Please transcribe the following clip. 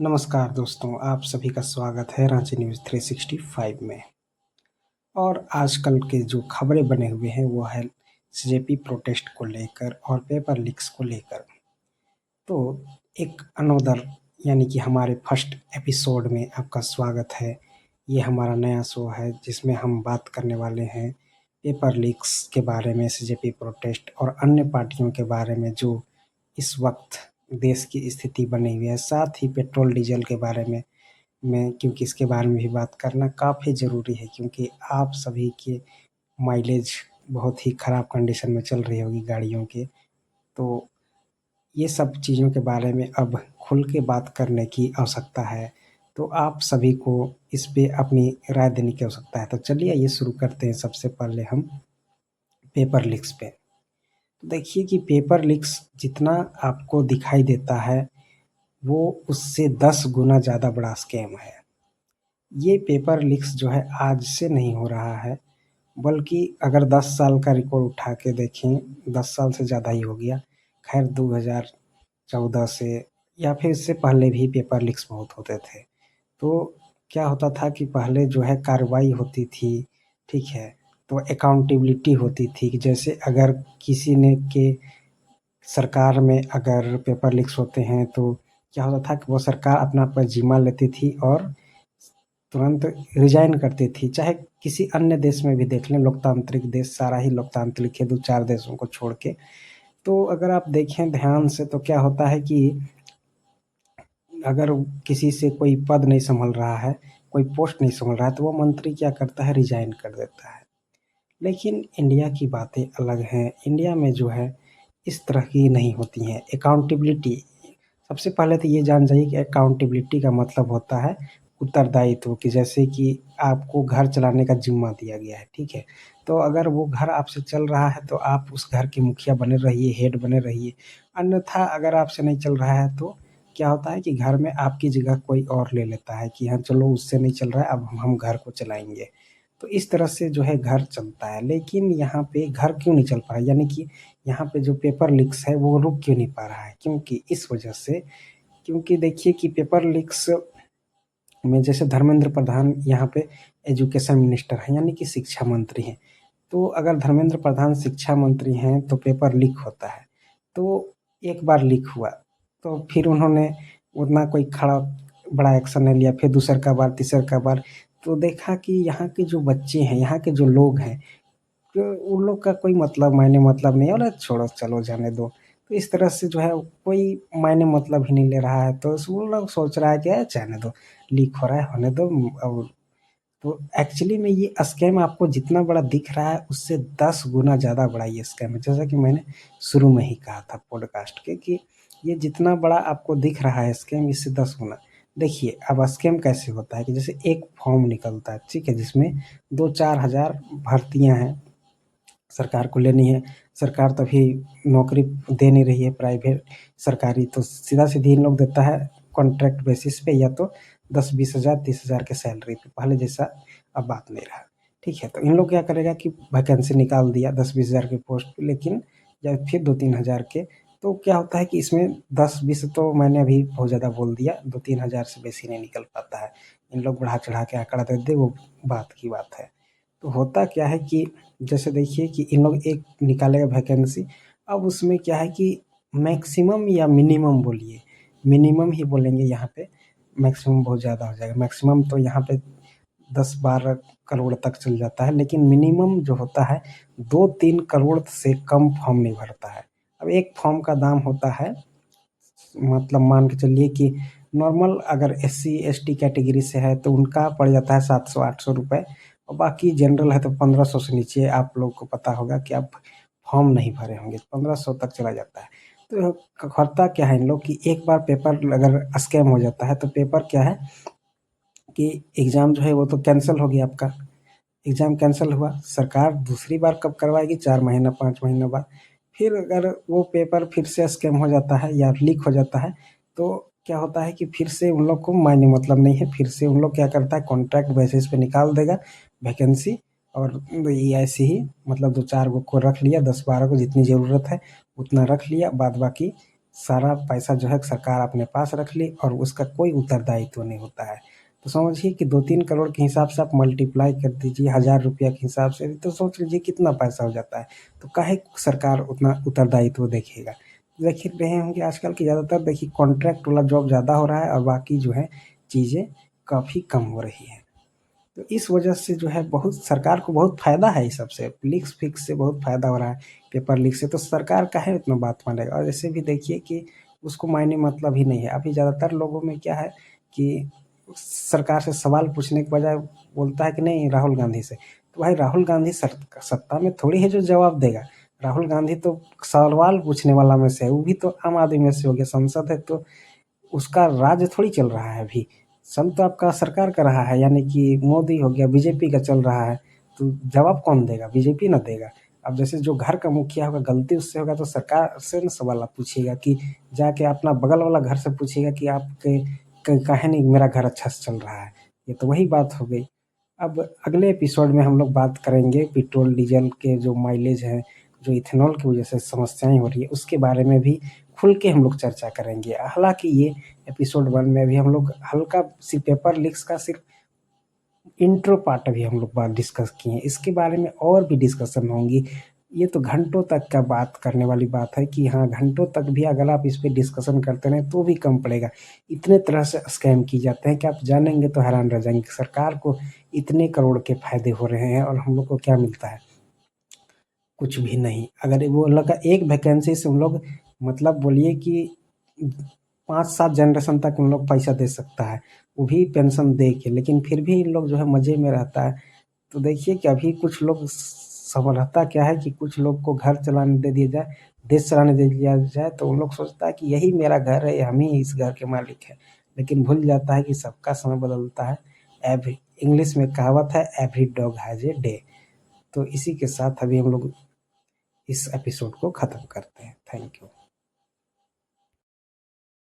नमस्कार दोस्तों, आप सभी का स्वागत है रांची न्यूज़ 365 में। और आजकल के जो खबरें बने हुए हैं वो है सीजेपी प्रोटेस्ट को लेकर और पेपर लीक्स को लेकर। तो एक अनोदर यानी कि हमारे फर्स्ट एपिसोड में आपका स्वागत है। ये हमारा नया शो है जिसमें हम बात करने वाले हैं पेपर लीक्स के बारे में, सीजेपी प्रोटेस्ट और अन्य पार्टियों के बारे में जो इस वक्त देश की स्थिति बनी हुई है। साथ ही पेट्रोल डीजल के बारे में क्योंकि इसके बारे में भी बात करना काफ़ी ज़रूरी है, क्योंकि आप सभी के माइलेज बहुत ही ख़राब कंडीशन में चल रही होगी गाड़ियों के। तो ये सब चीज़ों के बारे में अब खुल के बात करने की आवश्यकता है। तो आप सभी को इस पे अपनी राय देने की आवश्यकता है। तो चलिए ये शुरू करते हैं सबसे पहले हम पेपर लीक्स पे। तो देखिए कि पेपर लीक्स जितना आपको दिखाई देता है वो उससे 10 गुना ज़्यादा बड़ा स्कैम है। ये पेपर लीक्स जो है आज से नहीं हो रहा है, बल्कि अगर 10 साल का रिकॉर्ड उठा के देखें, 10 साल से ज़्यादा ही हो गया। खैर 2014 से या फिर इससे पहले भी पेपर लीक्स बहुत होते थे। तो क्या होता था कि पहले जो है कार्रवाई होती थी, ठीक है? तो अकाउंटेबिलिटी होती थी कि जैसे अगर किसी ने के सरकार में अगर पेपर लीक्स होते हैं तो क्या होता था कि वो सरकार अपना पर ज़िम्मा लेती थी और तुरंत रिजाइन करती थी। चाहे किसी अन्य देश में भी देख लें, लोकतांत्रिक देश, सारा ही लोकतांत्रिक है 2-4 देशों को छोड़ के। तो अगर आप देखें ध्यान से तो क्या होता है कि अगर किसी से कोई पद नहीं संभल रहा है, कोई पोस्ट नहीं संभल रहा है, तो वो मंत्री क्या करता है, रिजाइन कर देता है। लेकिन इंडिया की बातें अलग हैं। इंडिया में जो है इस तरह की नहीं होती हैं। अकाउंटेबिलिटी, सबसे पहले तो ये जान जाइए कि अकाउंटेबिलिटी का मतलब होता है उत्तरदायित्व, कि जैसे कि आपको घर चलाने का ज़िम्मा दिया गया है, ठीक है? तो अगर वो घर आपसे चल रहा है तो आप उस घर के मुखिया बने रहिए, हेड बने रहिए। अन्यथा अगर आपसे नहीं चल रहा है तो क्या होता है कि घर में आपकी जगह कोई और ले लेता है कि हाँ, चलो उससे नहीं चल रहा है, अब हम घर को चलाएँगे। तो इस तरह से जो है घर चलता है। लेकिन यहाँ पे घर क्यों नहीं चल पा रहा है? यानी कि यहाँ पे जो पेपर लीक्स है वो रुक क्यों नहीं पा रहा है? क्योंकि इस वजह से, क्योंकि देखिए कि पेपर लीक्स में जैसे धर्मेंद्र प्रधान यहाँ पे एजुकेशन मिनिस्टर हैं, यानी कि शिक्षा मंत्री हैं। तो अगर धर्मेंद्र प्रधान शिक्षा मंत्री हैं तो पेपर लीक होता है। तो एक बार लीक हुआ तो फिर उन्होंने उतना कोई खड़ा बड़ा एक्शन नहीं लिया। फिर दूसरा बार, तीसरा बार तो देखा कि यहाँ के जो बच्चे हैं, यहाँ के जो लोग हैं, तो उन लोग का कोई मतलब मायने मतलब नहीं है, बोले छोड़ो चलो जाने दो। तो इस तरह से जो है कोई मायने मतलब ही नहीं ले रहा है। तो वो लोग सोच रहा है कि जाने दो, लीक हो रहा है होने दो। अब तो एक्चुअली में ये स्कैम आपको जितना बड़ा दिख रहा है उससे 10 गुना ज़्यादा बड़ा ये स्कैम है। जैसा कि मैंने शुरू में ही कहा था पॉडकास्ट के कि ये जितना बड़ा आपको दिख रहा है स्कैम, इससे 10 गुना। देखिए अब स्कैम कैसे होता है कि जैसे एक फॉर्म निकलता है, ठीक है, जिसमें 2-4 हज़ार भर्तियाँ हैं, सरकार को लेनी है। सरकार तभी नौकरी दे नहीं रही है प्राइवेट, सरकारी तो सीधा-सीधी इन लोग देता है कॉन्ट्रैक्ट बेसिस पे, या तो 10-20 हज़ार 30 हज़ार के सैलरी पे। पहले जैसा अब बात नहीं रहा, ठीक है? तो इन लोग क्या करेगा कि वैकेंसी निकाल दिया 10-20 हज़ार के पोस्ट पे, लेकिन या फिर 2-3 हज़ार के। तो क्या होता है कि इसमें 10-20 तो मैंने अभी बहुत ज़्यादा बोल दिया, 2-3 हज़ार से बेशी नहीं निकल पाता है। इन लोग बढ़ा-चढ़ा के आंकड़ा दे दे, वो बात की बात है। तो होता क्या है कि जैसे देखिए कि इन लोग एक निकालेगा वैकेंसी। अब उसमें क्या है कि मैक्सिमम या मिनिमम बोलिए, मिनिमम ही बोलेंगे यहाँ पे, मैक्सिमम बहुत ज़्यादा हो जाएगा। मैक्सिमम तो यहाँ पे 10-12 करोड़ तक चल जाता है, लेकिन मिनिमम जो होता है 2-3 करोड़ से कम फॉर्म नहीं भरता है। अब एक फॉर्म का दाम होता है, मतलब मान के चलिए कि नॉर्मल अगर एससी एसटी कैटेगरी से है तो उनका पड़ जाता है 700-800 रुपए, और बाकी जनरल है तो 1500 से नीचे आप लोग को पता होगा कि आप फॉर्म नहीं भरे होंगे, 1500 तक चला जाता है। तो होता क्या है इन लोग कि एक बार पेपर अगर स्कैम हो जाता है तो पेपर क्या है कि एग्ज़ाम जो है वो तो कैंसल हो गया आपका। एग्ज़ाम कैंसल हुआ, सरकार दूसरी बार कब करवाएगी, 4 महीना 5 महीना बाद। फिर अगर वो पेपर फिर से स्कैम हो जाता है या लीक हो जाता है, तो क्या होता है कि फिर से उन लोग को मायने मतलब नहीं है, फिर से उन लोग क्या करता है कॉन्ट्रैक्ट बेसिस पे निकाल देगा वैकेंसी। और ये ऐसे ही मतलब 2-4 गो को रख लिया, 10-12 को जितनी ज़रूरत है उतना रख लिया, बाद बाकी सारा पैसा जो है सरकार अपने पास रख ली और उसका कोई उत्तरदायित्व नहीं होता है। तो समझिए कि 2-3 करोड़ के हिसाब से आप मल्टीप्लाई कर दीजिए 1000 रुपया के हिसाब से, तो सोच लीजिए कितना पैसा हो जाता है। तो काहे सरकार उतना उत्तरदायित्व देखेगा। देख ही रहे होंगे आजकल की ज़्यादातर देखिए कॉन्ट्रैक्ट वाला जॉब ज़्यादा हो रहा है और बाकी जो है चीज़ें काफ़ी कम हो रही हैं। तो इस वजह से जो है बहुत सरकार को बहुत फ़ायदा है इस सब से, लीक्स फिक्स से बहुत फ़ायदा हो रहा है, पेपर लीक से। तो सरकार काहे उतना बात मानेगा। और ऐसे भी देखिए कि उसको मायने मतलब ही नहीं है। अभी ज़्यादातर लोगों में क्या है कि सरकार से सवाल पूछने के बजाय बोलता है कि नहीं राहुल गांधी से। तो भाई राहुल गांधी सत्ता में थोड़ी है जो जवाब देगा। राहुल गांधी तो सवाल पूछने वाला में से है, वो भी तो आम आदमी में से हो गया, सांसद है तो उसका राज थोड़ी चल रहा है अभी। सन तो आपका सरकार का रहा है, यानी कि मोदी हो गया, बीजेपी का चल रहा है। तो जवाब कौन देगा, बीजेपी ना देगा। अब जैसे जो घर का मुखिया होगा गलती उससे होगा तो सरकार से ना सवाल आप पूछिएगा कि जाके अपना बगल वाला घर से पूछिएगा कि आपके काहे नहीं मेरा घर अच्छा से चल रहा है। ये तो वही बात हो गई। अब अगले एपिसोड में हम लोग बात करेंगे पेट्रोल डीजल के जो माइलेज है, जो इथेनॉल की वजह से समस्याएं हो रही है, उसके बारे में भी खुल के हम लोग चर्चा करेंगे। हालांकि ये एपिसोड 1 में भी हम लोग हल्का सी पेपर लीक्स का सिर्फ इंट्रो पार्ट अभी हम लोग बात डिस्कस किए हैं। इसके बारे में और भी डिस्कशन होंगी। ये तो घंटों तक का बात करने वाली बात है कि हाँ घंटों तक भी अगर आप इस पे डिस्कशन करते रहें तो भी कम पड़ेगा। इतने तरह से स्कैम की जाते हैं कि आप जानेंगे तो हैरान रह जाएंगे। सरकार को इतने करोड़ के फायदे हो रहे हैं और हम लोग को क्या मिलता है, कुछ भी नहीं। अगर वो लोग का एक वैकेंसी से उन लोग मतलब बोलिए कि 5-7 जनरेशन तक उन लोग पैसा दे सकता है, वो भी पेंशन दे के, लेकिन फिर भी इन लोग जो है मजे में रहता है। तो देखिए कि अभी कुछ लोग समझता क्या है कि कुछ लोग को घर चलाने दे दिया जाए, देश चलाने दे दिया जाए, तो उन लोग सोचता है कि यही मेरा घर है, हम ही इस घर के मालिक हैं। लेकिन भूल जाता है कि सबका समय बदलता है। एवरी इंग्लिश में कहावत है every dog has a day. तो इसी के साथ अभी हम लोग इस एपिसोड को ख़त्म करते हैं। Thank you.